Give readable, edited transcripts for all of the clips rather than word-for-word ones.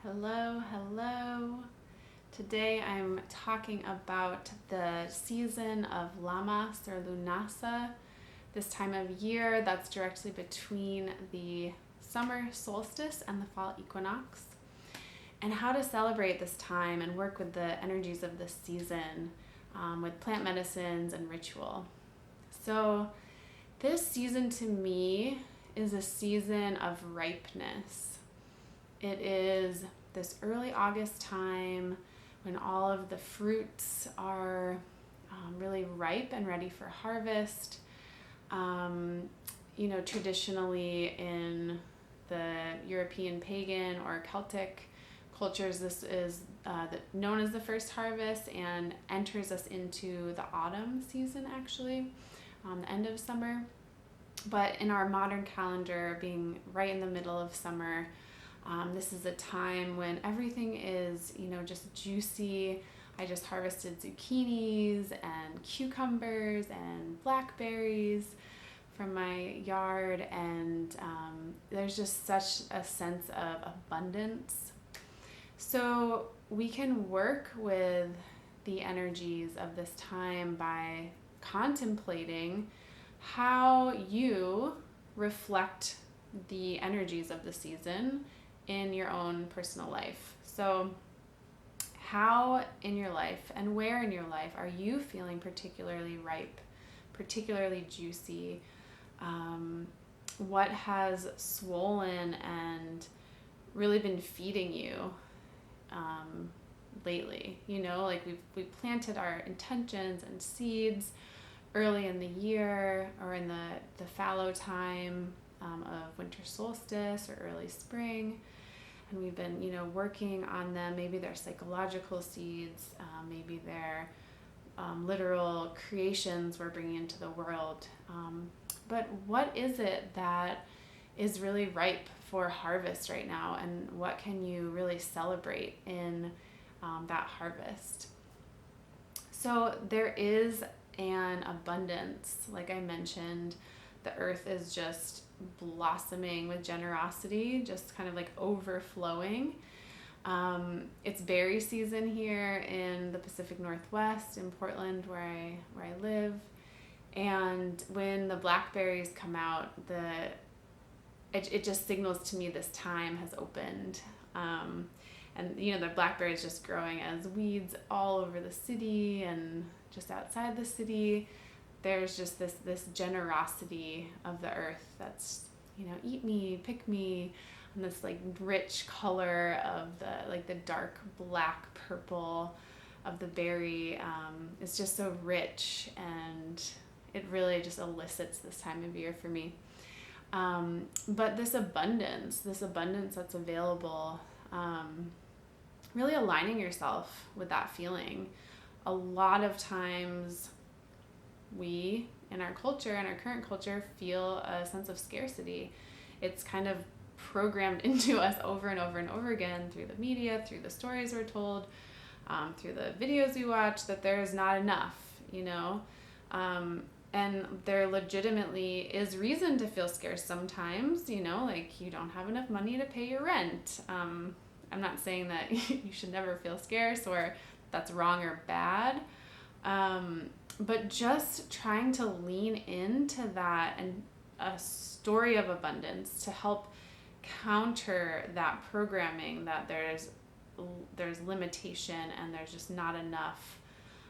Hello, hello. Today I'm talking about the season of Lammas or Lughnasadh, this time of year that's directly between the summer solstice and the fall equinox, and how to celebrate this time and work with the energies of this season with plant medicines and ritual. So this season to me is a season of ripeness. It is this early August time when all of the fruits are really ripe and ready for harvest. Traditionally in the European pagan or Celtic cultures, this is known as the first harvest and enters us into the autumn season, actually, the end of summer. But in our modern calendar, being right in the middle of summer, this is a time when everything is, just juicy. I just harvested zucchinis and cucumbers and blackberries from my yard, and there's just such a sense of abundance. So we can work with the energies of this time by contemplating how you reflect the energies of the season in your own personal life. So how in your life and where in your life are you feeling particularly ripe, particularly juicy? What has swollen and really been feeding you lately? We planted our intentions and seeds early in the year or in the fallow time of winter solstice or early spring. And we've been, working on them. Maybe they're psychological seeds, maybe they're literal creations we're bringing into the world. But what is it that is really ripe for harvest right now? And what can you really celebrate in that harvest? So there is an abundance. Like I mentioned, the earth is just blossoming with generosity, just kind of like overflowing. It's berry season here in the Pacific Northwest, in Portland, where I live. And when the blackberries come out, it just signals to me this time has opened. The blackberry is just growing as weeds all over the city and just outside the city. There's just this generosity of the earth that's, eat me, pick me, and this like rich color of the dark black purple of the berry is just so rich, and it really just elicits this time of year for me. But this abundance that's available, really aligning yourself with that feeling. A lot of times we, in our culture, in our current culture, feel a sense of scarcity. It's kind of programmed into us over and over and over again through the media, through the stories we're told, through the videos we watch, that there is not enough, and there legitimately is reason to feel scarce sometimes, like you don't have enough money to pay your rent. I'm not saying that you should never feel scarce or that's wrong or bad. But just trying to lean into that and a story of abundance to help counter that programming that there's limitation and there's just not enough.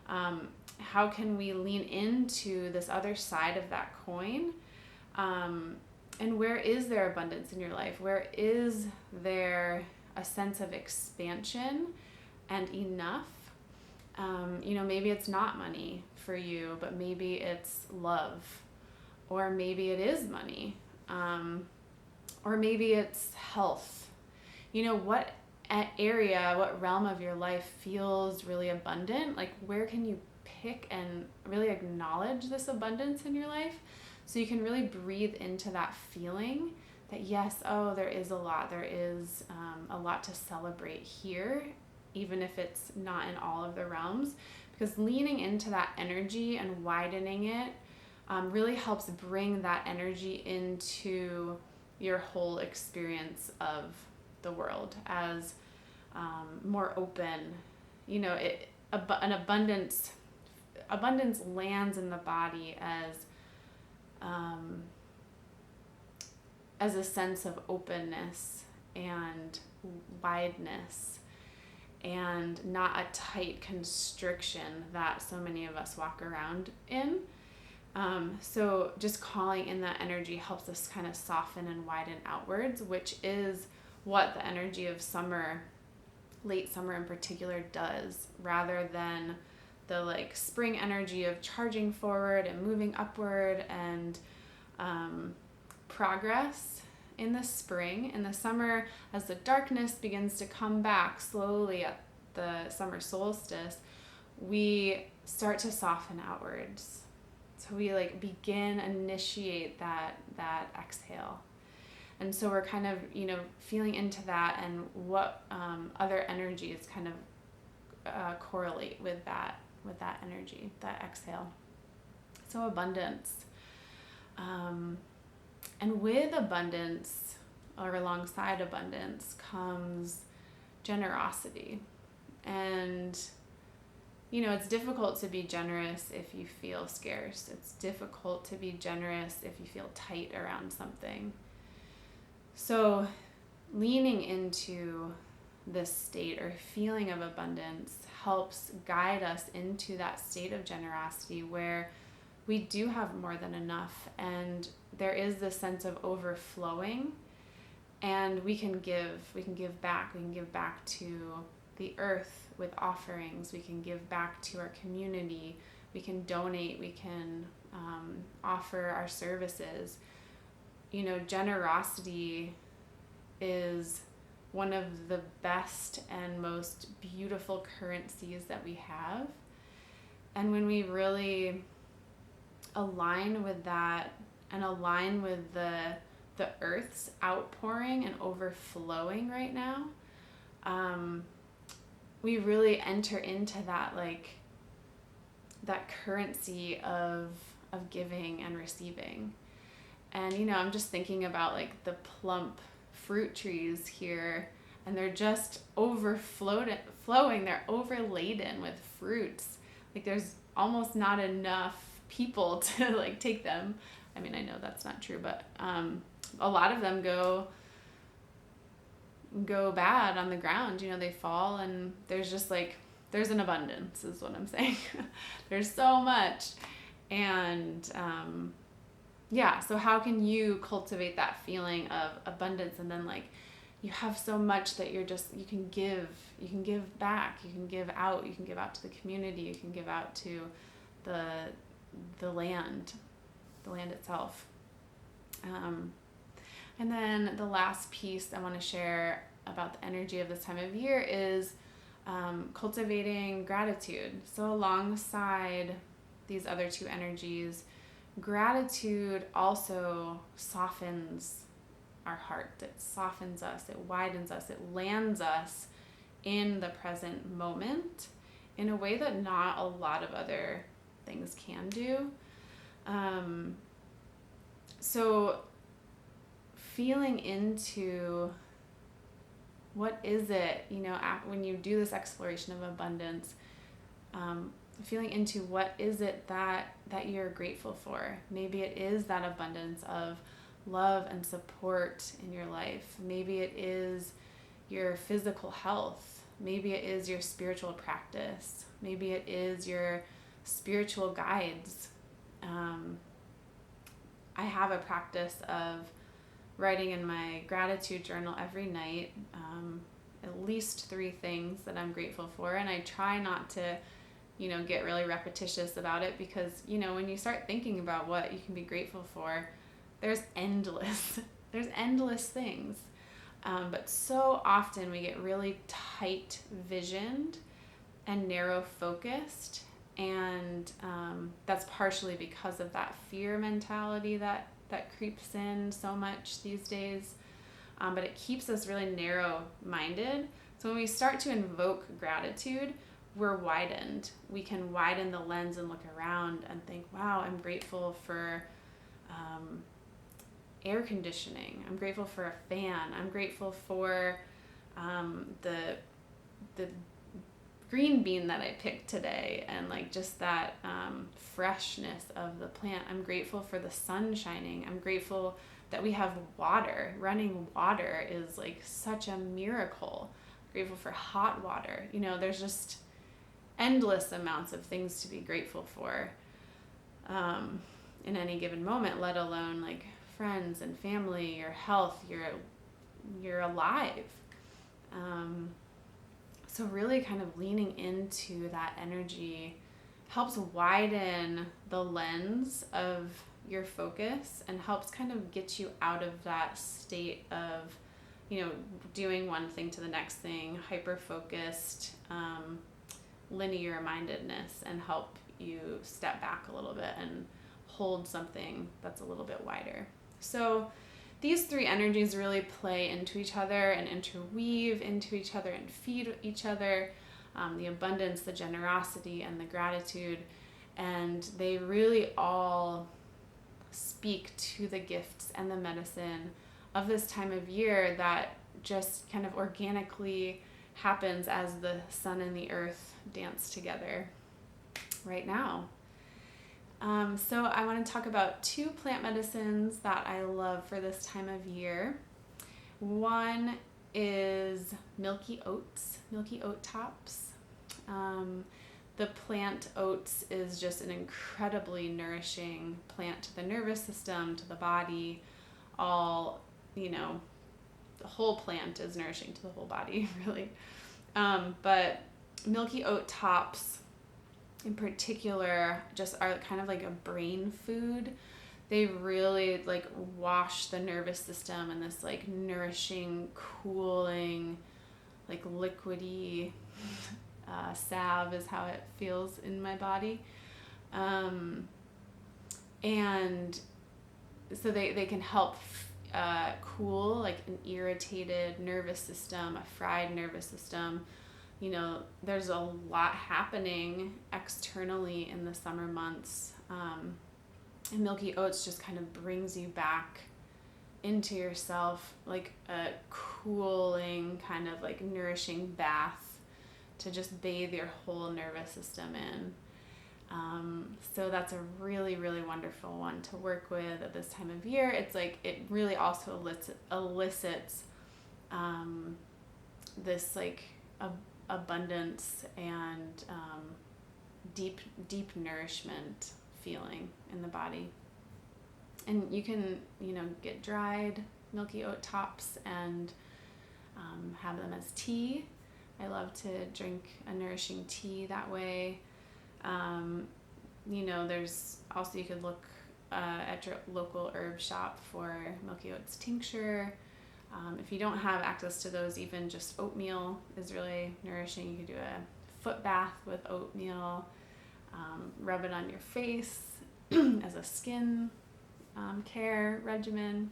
How can we lean into this other side of that coin? And where is there abundance in your life? Where is there a sense of expansion and enough? Maybe it's not money for you, but maybe it's love, or maybe it is money, or maybe it's health. What area, what realm of your life feels really abundant? Like, where can you pick and really acknowledge this abundance in your life so you can really breathe into that feeling that yes, there is a lot. There is a lot to celebrate here, even if it's not in all of the realms, because leaning into that energy and widening it really helps bring that energy into your whole experience of the world as more open. An abundance lands in the body as a sense of openness and wideness, and not a tight constriction that so many of us walk around in. So just calling in that energy helps us kind of soften and widen outwards, which is what the energy of summer, late summer in particular, does, rather than the spring energy of charging forward and moving upward and progress. In the spring, in the summer, as the darkness begins to come back slowly at the summer solstice, we start to soften outwards. So we initiate that exhale. And so we're kind of, feeling into that, and what other energies kind of correlate with that energy, that exhale. So abundance. And with abundance, or alongside abundance, comes generosity. And, it's difficult to be generous if you feel scarce. It's difficult to be generous if you feel tight around something. So leaning into this state or feeling of abundance helps guide us into that state of generosity where we do have more than enough, and there is this sense of overflowing, and we can give back to the earth with offerings, we can give back to our community, we can donate, we can offer our services. Generosity is one of the best and most beautiful currencies that we have, and when we really align with that and align with the earth's outpouring and overflowing right now, we really enter into that that currency of giving and receiving. And I'm just thinking about the plump fruit trees here, and they're just flowing, they're overladen with fruits. There's almost not enough people to take them. I mean, I know that's not true, but a lot of them go bad on the ground. They fall, and there's just there's an abundance is what I'm saying. There's so much. And so how can you cultivate that feeling of abundance, and then you have so much that you can give back, you can give out to the community, you can give out to the land itself. And then the last piece I want to share about the energy of this time of year is cultivating gratitude. So alongside these other two energies, gratitude also softens our heart. It softens us, it widens us, it lands us in the present moment in a way that not a lot of other things can do. So feeling into what is it, when you do this exploration of abundance, feeling into what is it that you're grateful for. Maybe it is that abundance of love and support in your life. Maybe it is your physical health. Maybe it is your spiritual practice. Maybe it is your spiritual guides. I have a practice of writing in my gratitude journal every night at least 3 things that I'm grateful for, and I try not to get really repetitious about it, because when you start thinking about what you can be grateful for, there's endless things, but so often we get really tight visioned and narrow focused, and that's partially because of that fear mentality that creeps in so much these days, but it keeps us really narrow-minded. So when we start to invoke gratitude, we're widened. We can widen the lens and look around and think, wow, I'm grateful for air conditioning. I'm grateful for a fan. I'm grateful for the the green bean that I picked today, and like just that freshness of the plant. I'm grateful for the sun shining. I'm grateful that we have water. Running water is like such a miracle. I'm grateful for hot water. You know, there's just endless amounts of things to be grateful for in any given moment, let alone like friends and family, your health, you're alive. So really kind of leaning into that energy helps widen the lens of your focus and helps kind of get you out of that state of, you know, doing one thing to the next thing, hyper-focused, linear mindedness, and help you step back a little bit and hold something that's a little bit wider. So these three energies really play into each other and interweave into each other and feed each other, the abundance, the generosity, and the gratitude. And they really all speak to the gifts and the medicine of this time of year that just kind of organically happens as the sun and the earth dance together right now. So I want to talk about two plant medicines that I love for this time of year. One is Milky Oats, Milky Oat Tops. The plant oats is just an incredibly nourishing plant to the nervous system, to the body, all, you know, the whole plant is nourishing to the whole body, really. But Milky Oat Tops in particular just are kind of like a brain food. They really like wash the nervous system in this like nourishing, cooling, like liquidy salve is how it feels in my body. And so they can help cool like an irritated nervous system, a fried nervous system. You know, there's a lot happening externally in the summer months. And Milky Oats just kind of brings you back into yourself, like a cooling kind of like nourishing bath to just bathe your whole nervous system in. So that's a really, really wonderful one to work with at this time of year. It's like, it really also elicits this like abundance and deep nourishment feeling in the body. And you can, you know, get dried Milky Oat Tops and have them as tea. I love to drink a nourishing tea that way. You know, there's also, you could look at your local herb shop for Milky Oats tincture. If you don't have access to those, even just oatmeal is really nourishing. You could do a foot bath with oatmeal, rub it on your face as a skin care regimen.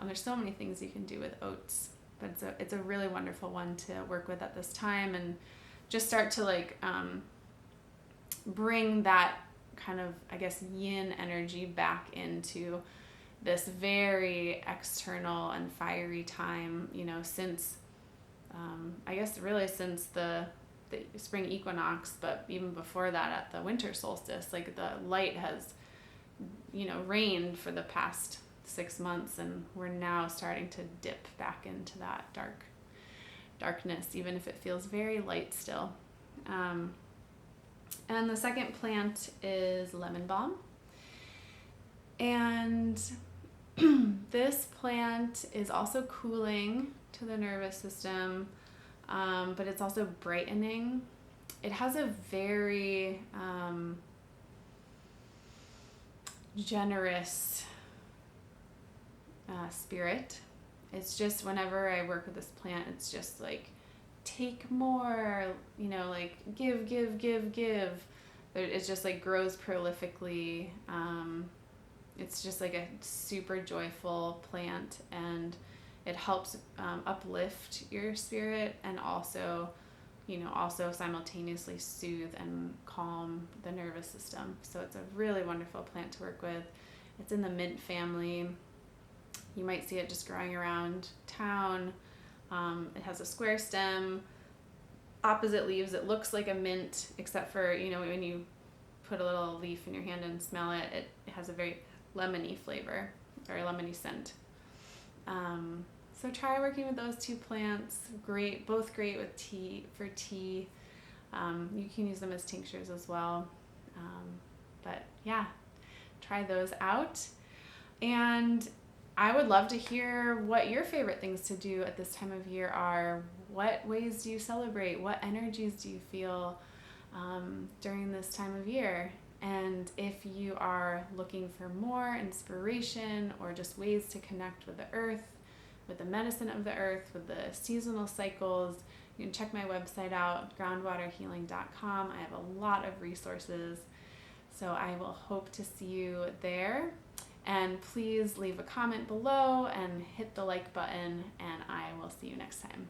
There's so many things you can do with oats, but it's a really wonderful one to work with at this time, and just start to like bring that kind of, I guess, yin energy back into this very external and fiery time, you know, since, I guess really since the spring equinox, but even before that at the winter solstice, like the light has, you know, reigned for the past 6 months, and we're now starting to dip back into that darkness, even if it feels very light still. And the second plant is lemon balm. And this plant is also cooling to the nervous system, but it's also brightening. It has a very generous spirit. It's just, whenever I work with this plant, it's just like, take more, you know, like give. It just like grows prolifically. It's just like a super joyful plant, and it helps uplift your spirit, and also, you know, also simultaneously soothe and calm the nervous system. So it's a really wonderful plant to work with. It's in the mint family. You might see it just growing around town. It has a square stem. opposite leaves. It looks like a mint, except for, you know, when you put a little leaf in your hand and smell it, it has a very lemony flavor or lemony scent. So try working with those two plants. Great, both great with tea, for tea. You can use them as tinctures as well. But yeah, try those out. And I would love to hear what your favorite things to do at this time of year are. What ways do you celebrate? What energies do you feel during this time of year? And if you are looking for more inspiration or just ways to connect with the earth, with the medicine of the earth, with the seasonal cycles, you can check my website out, groundwaterhealing.com. I have a lot of resources, so I will hope to see you there. And please leave a comment below and hit the like button, and I will see you next time.